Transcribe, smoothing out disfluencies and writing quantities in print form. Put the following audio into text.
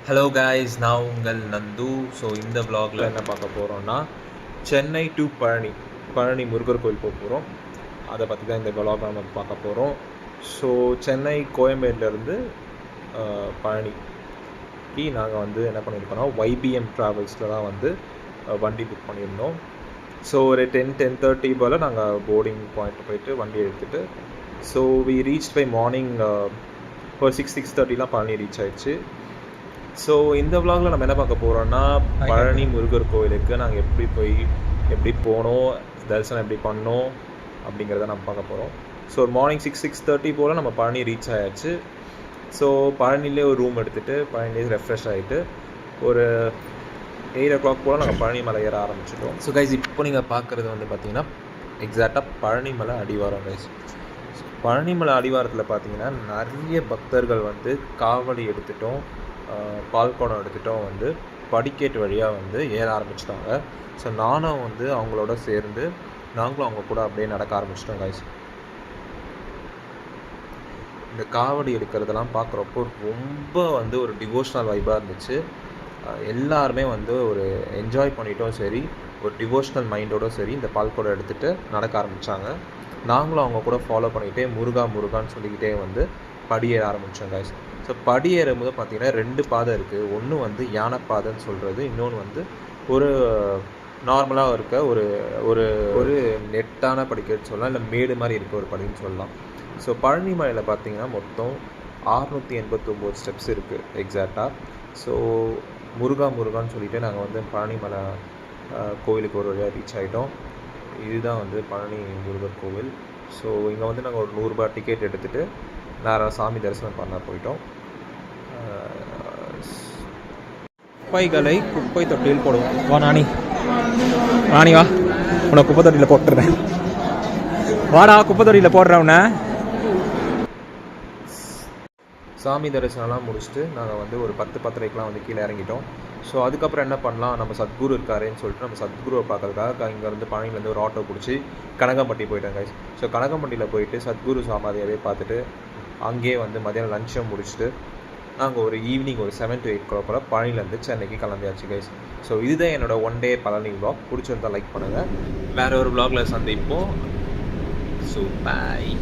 Hello guys, நான் உங்கள் Nandu. So இந்த vlogல என்ன பார்க்க போகிறோன்னா, சென்னை டு பழனி முருகர் கோயில் போக போகிறோம். அதை பற்றி தான் இந்த vlog நம்ம பார்க்க போகிறோம். ஸோ சென்னை கோயம்பேடுலேருந்து பழனிக்கு நாங்கள் வந்து என்ன பண்ணியிருக்கோன்னா, YBM ட்ராவல்ஸில் தான் வந்து வண்டி புக் பண்ணியிருந்தோம். ஸோ ஒரு 10:30 போல் நாங்கள் போர்டிங் பாயிண்ட் போயிட்டு வண்டி எடுத்துகிட்டு, so we reach by morning ஒரு 6:30 பழனி ரீச் ஆயிடுச்சு. ஸோ இந்த vlogல நம்ம என்ன பார்க்க போகிறோன்னா, பழனி முருகர் கோயிலுக்கு நாங்கள் எப்படி போனோம், தரிசனம் எப்படி பண்ணோம் அப்படிங்கிறத நம்ம பார்க்க போகிறோம். ஸோ மார்னிங் 6:30 போல் நம்ம பழனி ரீச் ஆயாச்சு. ஸோ பழனிலே ஒரு ரூம் எடுத்துகிட்டு பழனிலே ரெஃப்ரெஷ் ஆகிட்டு ஒரு 8 o'clock போல் நாங்கள் பழனி மலை ஏற ஆரம்பிச்சிட்டோம். ஸோ கைஸ், இப்போ நீங்கள் பார்க்குறது வந்து பார்த்தீங்கன்னா எக்ஸாக்டாக பழனி மலை அடிவாரம் கைஸ். பழனி மலை அடிவாரத்தில் பார்த்தீங்கன்னா நிறைய பக்தர்கள் வந்து காவடி எடுத்துட்டோம், பால்குடம் எடுத்துகிட்டோம் வந்து படிக்கேட்டு வழியாக வந்து ஏற ஆரம்பிச்சிட்டாங்க. ஸோ நானும் வந்து அவங்களோட சேர்ந்து நாங்களும் அவங்க கூட அப்படியே நடக்க ஆரம்பிச்சிட்டோம் கைஸ். இந்த காவடி எடுக்கிறதெல்லாம் பார்க்குறப்போ ரொம்ப வந்து ஒரு டிவோஷ்னல் வைப்பாக இருந்துச்சு. எல்லாருமே வந்து ஒரு என்ஜாய் பண்ணிட்டோம், சரி ஒரு டிவோஷ்னல் மைண்டோட சரி இந்த பால்குடம் எடுத்துகிட்டு நடக்க ஆரம்பித்தாங்க. நாங்களும் அவங்க கூட ஃபாலோ பண்ணிக்கிட்டே முருகான்னு சொல்லிக்கிட்டே வந்து படியேற ஆரம்பித்தோம் கைஸ். ஸோ படி ஏறும்போது பார்த்திங்கன்னா 2 பாதை இருக்குது. ஒன்று வந்து யானை பாதைன்னு சொல்கிறது, இன்னொன்று வந்து ஒரு நார்மலாக இருக்க ஒரு ஒரு ஒரு நெட்டான படிக்கட்டு சொல்லலாம், இல்லை மேடு மாதிரி இருக்க ஒரு படின்னு சொல்லலாம். ஸோ பழனி மலையில் பார்த்திங்கன்னா மொத்தம் 689 ஸ்டெப்ஸ் இருக்குது எக்ஸாக்டாக. ஸோ முருகான்னு சொல்லிவிட்டு நாங்கள் வந்து பழனி மலை கோவிலுக்கு ஒரு வழியாக ரீச் ஆகிட்டோம். இதுதான் வந்து பழனி முருகர் கோவில். ஸோ இங்கே வந்து நாங்கள் ஒரு 100 ரூபாய் டிக்கெட் எடுத்துகிட்டு நேராக சாமி தரிசனம் பண்ண போயிட்டோம். குப்பைகளை குப்பை தொட்டியில் போடுவோம். வா நானி வா, உன்னை குப்பை தொட்டியில் போட்டுறேன். வாடா, குப்பை தொட்டியில் போடுறேன் உன்னை. சாமி தரிசனம்லாம் முடிச்சுட்டு நாங்கள் வந்து ஒரு 10:10 வந்து கீழே இறங்கிட்டோம். ஸோ அதுக்கப்புறம் என்ன பண்ணலாம், நம்ம சத்குரு இருக்காருன்னு சொல்லிட்டு நம்ம சத்குருவை பார்க்கறதுக்காக இங்கேருந்து பழனிலேருந்து ஒரு ஆட்டோ பிடிச்சி கனகம்பட்டி போயிட்டேன் கைஸ். ஸோ கனகம்பட்டியில் போயிட்டு சத்குரு சமாதியாகவே பார்த்துட்டு அங்கேயே வந்து மதியானம் லஞ்சம் முடிச்சுட்டு நாங்கள் ஒரு ஈவினிங் ஒரு 7 to 8 போல் பழனிலேருந்து சென்னைக்கு கிளம்பியாச்சு கைஸ். ஸோ இதுதான் என்னோடய 1 day பழனி vlog. பிடிச்சிருந்தால் லைக் பண்ணுங்கள். வேறு ஒரு vlogல சந்திப்போம். So bye.